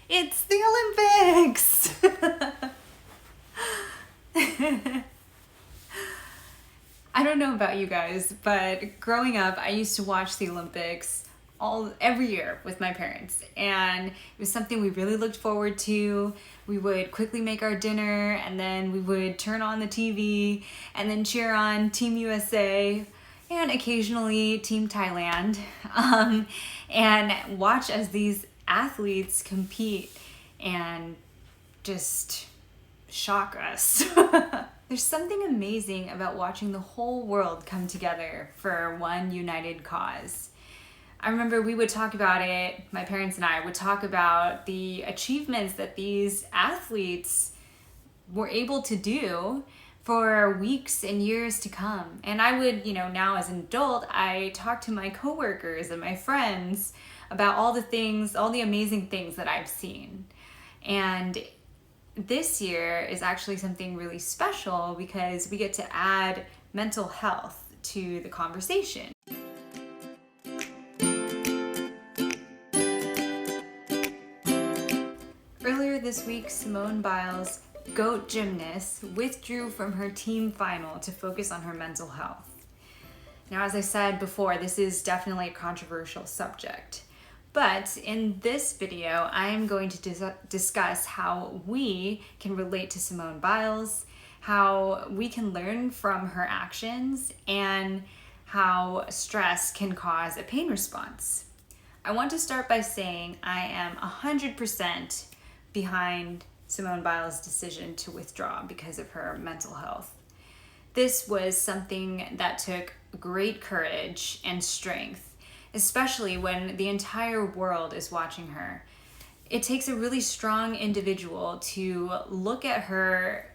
It's the Olympics! I don't know about you guys, but growing up, I used to watch the Olympics every year with my parents, and it was something we really looked forward to. We would quickly make our dinner, and then we would turn on the TV and then cheer on Team USA and occasionally Team Thailand, and watch as these athletes compete and just shock us. There's something amazing about watching the whole world come together for one united cause. I remember we would talk about it, my parents and I would talk about the achievements that these athletes were able to do for weeks and years to come. And I would, now as an adult, I talk to my coworkers and my friends about all the amazing things that I've seen. And this year is actually something really special because we get to add mental health to the conversation. Earlier this week, Simone Biles GOAT gymnast withdrew from her team final to focus on her mental health. Now, as I said before, this is definitely a controversial subject. But in this video, I am going to discuss how we can relate to Simone Biles, how we can learn from her actions, and how stress can cause a pain response. I want to start by saying I am 100% behind Simone Biles' decision to withdraw because of her mental health. This was something that took great courage and strength, especially when the entire world is watching her. It takes a really strong individual to look at her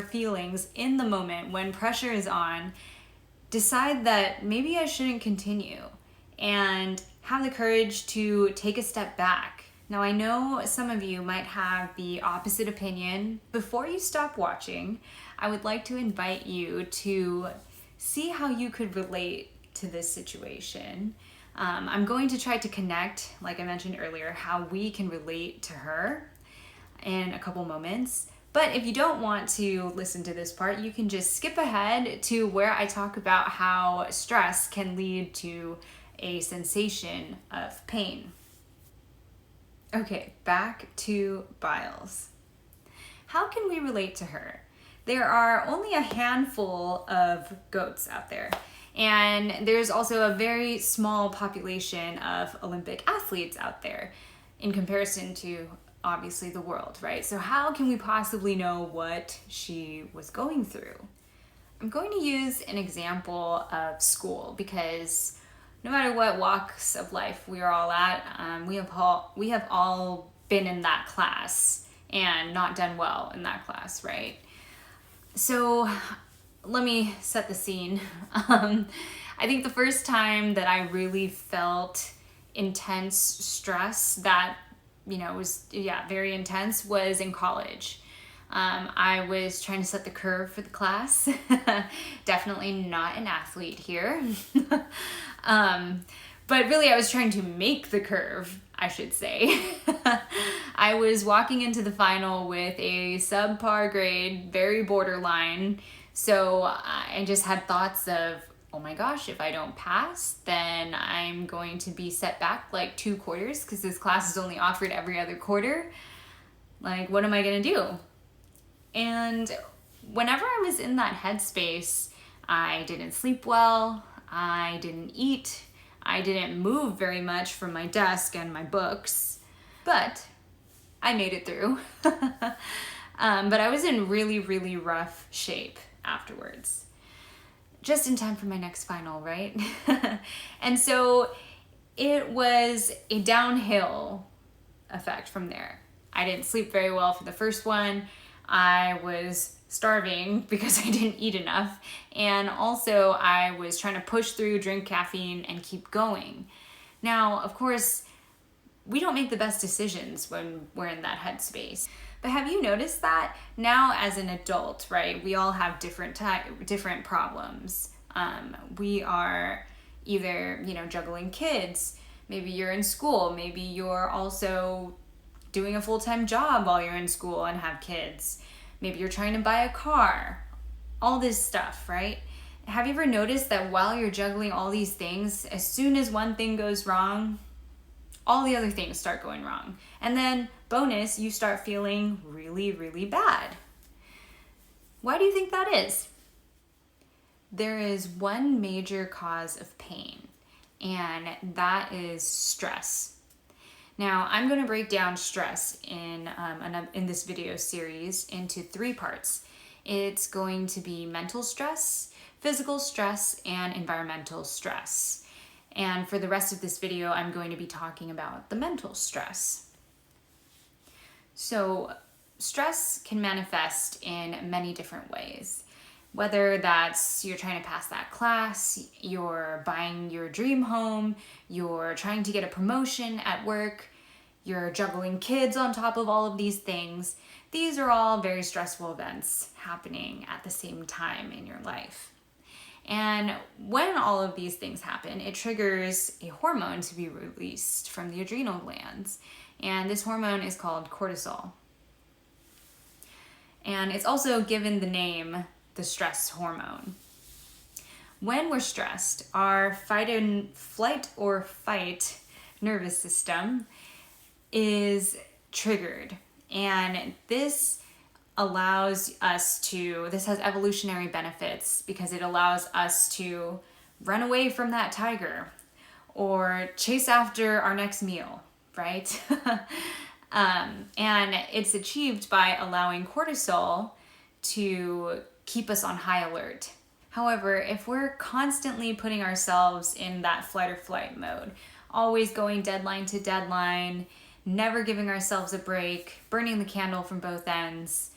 feelings in the moment when pressure is on, decide that maybe I shouldn't continue, and have the courage to take a step back. Now, I know some of you might have the opposite opinion. Before you stop watching, I would like to invite you to see how you could relate to this situation. I'm going to try to connect, like I mentioned earlier, how we can relate to her in a couple moments. But if you don't want to listen to this part, you can just skip ahead to where I talk about how stress can lead to a sensation of pain. Okay, back to Biles. How can we relate to her? There are only a handful of GOATs out there. And there's also a very small population of Olympic athletes out there in comparison to, obviously, the world, right? So how can we possibly know what she was going through? I'm going to use an example of school because no matter what walks of life we are all at, we have all been in that class and not done well in that class, right? So let me set the scene. I think the first time that I really felt intense stress that, was very intense was in college. I was trying to set the curve for the class. Definitely not an athlete here. But really I was trying to make the curve, I should say. I was walking into the final with a subpar grade, very borderline. So I just had thoughts of, oh my gosh, if I don't pass, then I'm going to be set back like 2 quarters because this class is only offered every other quarter. Like, what am I going to do? And whenever I was in that headspace, I didn't sleep well, I didn't eat, I didn't move very much from my desk and my books, but I made it through. But I was in really, really rough shape afterwards. Just in time for my next final, right? And so it was a downhill effect from there. I didn't sleep very well for the first one. I was starving because I didn't eat enough. And also I was trying to push through, drink caffeine, and keep going. Now, of course, we don't make the best decisions when we're in that headspace. But have you noticed that now as an adult, right? We all have different problems. We are either, juggling kids, Maybe you're in school. Maybe you're also doing a full-time job while you're in school and have kids. Maybe you're trying to buy a car. All this stuff, right? Have you ever noticed that while you're juggling all these things, as soon as one thing goes wrong, all the other things start going wrong? And then, bonus, you start feeling really, really bad. Why do you think that is? There is one major cause of pain, and that is stress. Now, I'm going to break down stress in this video series into 3 parts. It's going to be mental stress, physical stress, and environmental stress. And for the rest of this video, I'm going to be talking about the mental stress. So, stress can manifest in many different ways. Whether that's you're trying to pass that class, you're buying your dream home, you're trying to get a promotion at work, you're juggling kids on top of all of these things. These are all very stressful events happening at the same time in your life. And when all of these things happen, it triggers a hormone to be released from the adrenal glands. And this hormone is called cortisol. And it's also given the name the stress hormone. When we're stressed, our flight or fight nervous system is triggered, and this has evolutionary benefits because it allows us to run away from that tiger or chase after our next meal, right? And it's achieved by allowing cortisol to keep us on high alert. However, if we're constantly putting ourselves in that flight or flight mode, always going deadline to deadline, never giving ourselves a break, burning the candle from both ends,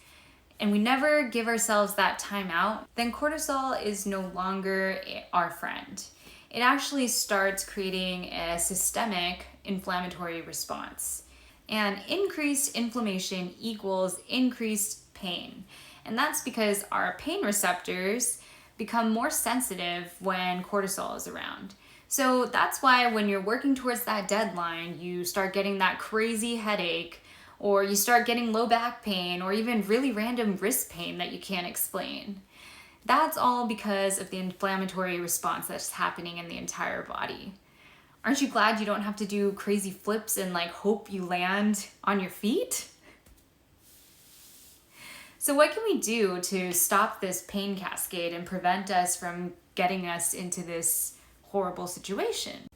and we never give ourselves that time out, then cortisol is no longer our friend. It actually starts creating a systemic inflammatory response. And increased inflammation equals increased pain. And that's because our pain receptors become more sensitive when cortisol is around. So that's why when you're working towards that deadline, you start getting that crazy headache, or you start getting low back pain, or even really random wrist pain that you can't explain. That's all because of the inflammatory response that's happening in the entire body. Aren't you glad you don't have to do crazy flips and hope you land on your feet? So what can we do to stop this pain cascade and prevent us from getting us into this horrible situation?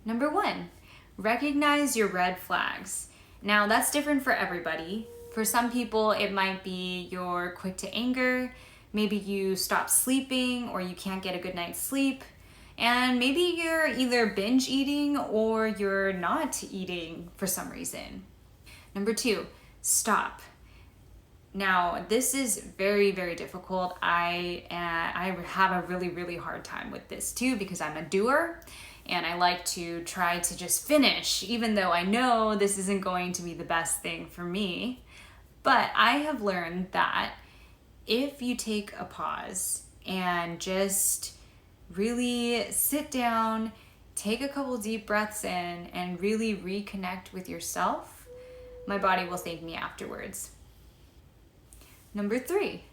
Number 1, recognize your red flags. Now that's different for everybody. For some people, it might be you're quick to anger, maybe you stop sleeping or you can't get a good night's sleep, and maybe you're either binge eating or you're not eating for some reason. Number 2, stop. Now, this is very, very difficult. I have a really, really hard time with this too because I'm a doer and I like to try to just finish, even though I know this isn't going to be the best thing for me. But I have learned that if you take a pause and just really sit down, take a couple deep breaths in, and really reconnect with yourself, my body will thank me afterwards. Number 3,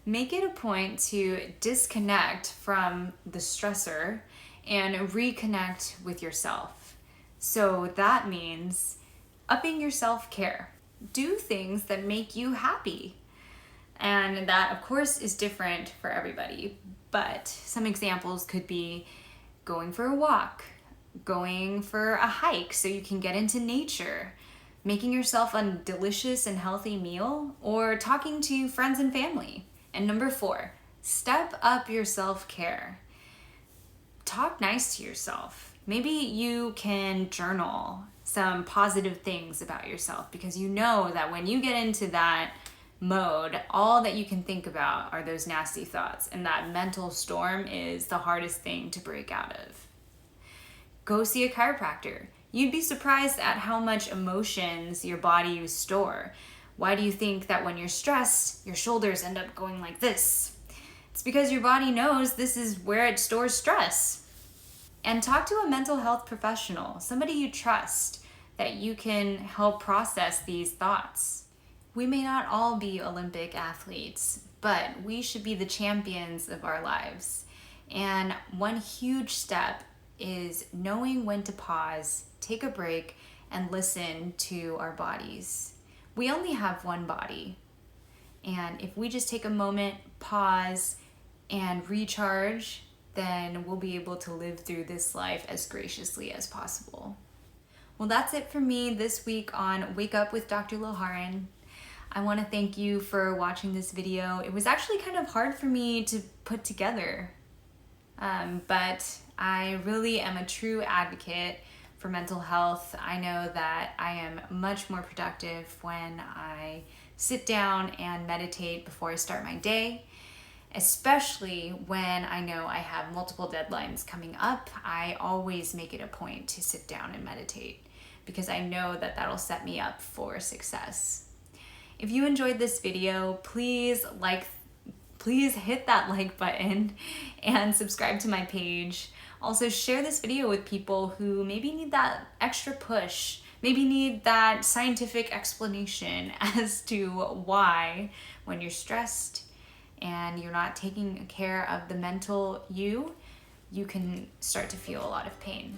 make it a point to disconnect from the stressor and reconnect with yourself. So that means upping your self-care. Do things that make you happy. And that, of course, is different for everybody. But some examples could be going for a walk, going for a hike so you can get into nature, making yourself a delicious and healthy meal, or talking to friends and family. And number 4, step up your self-care. Talk nice to yourself. Maybe you can journal some positive things about yourself because you know that when you get into that mode, all that you can think about are those nasty thoughts, and that mental storm is the hardest thing to break out of. Go see a chiropractor. You'd be surprised at how much emotions your body store. Why do you think that when you're stressed, your shoulders end up going like this? It's because your body knows this is where it stores stress. And talk to a mental health professional, somebody you trust, that you can help process these thoughts. We may not all be Olympic athletes, but we should be the champions of our lives. And one huge step is knowing when to pause, take a break, and listen to our bodies. We only have one body. And if we just take a moment, pause, and recharge, then we'll be able to live through this life as graciously as possible. Well, that's it for me this week on Wake Up with Dr. Loharan. I want to thank you for watching this video. It was actually kind of hard for me to put together, but I really am a true advocate for mental health. I know that I am much more productive when I sit down and meditate before I start my day, especially when I know I have multiple deadlines coming up. I always make it a point to sit down and meditate because I know that that'll set me up for success. If you enjoyed this video, please hit that like button and subscribe to my page. Also, share this video with people who maybe need that extra push, maybe need that scientific explanation as to why, when you're stressed and you're not taking care of the mental you can start to feel a lot of pain.